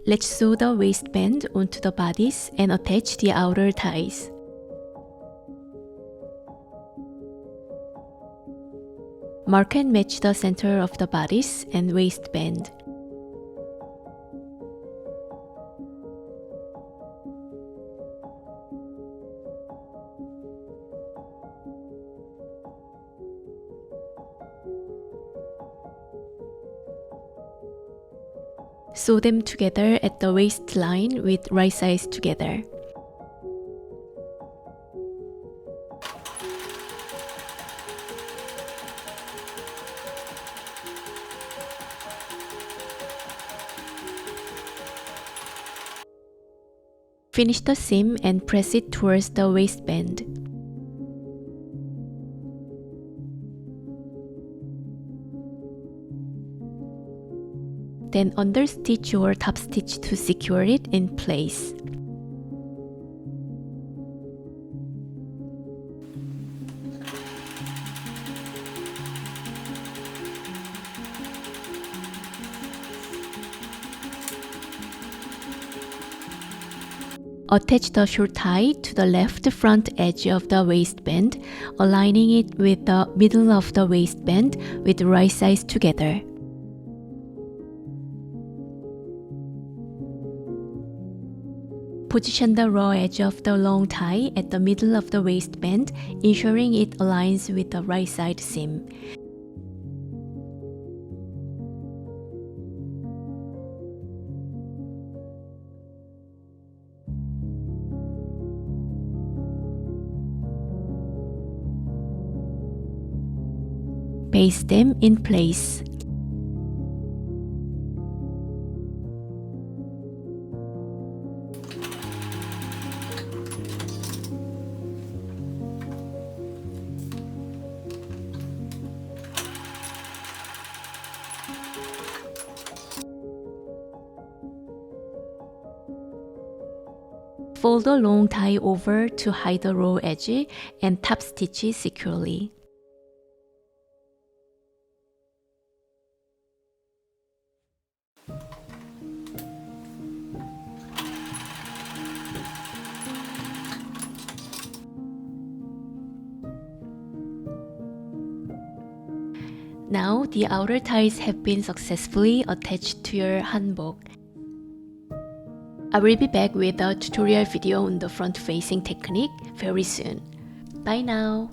Let's sew the waistband onto the bodice and attach the outer ties. Mark and match the center of the bodice and waistband. Sew them together at the waistline with right sides together. Finish the seam and press it towards the waistband. Then understitch or top stitch to secure it in place. Attach the short tie to the left front edge of the waistband, aligning it with the middle of the waistband with right sides together. Position the raw edge of the long tie at the middle of the waistband, ensuring it aligns with the right side seam. Baste them in place. Fold the long tie over to hide the raw edge and top stitch it securely. Now the outer ties have been successfully attached to your hanbok. I will be back with a tutorial video on the front facing technique very soon. Bye now!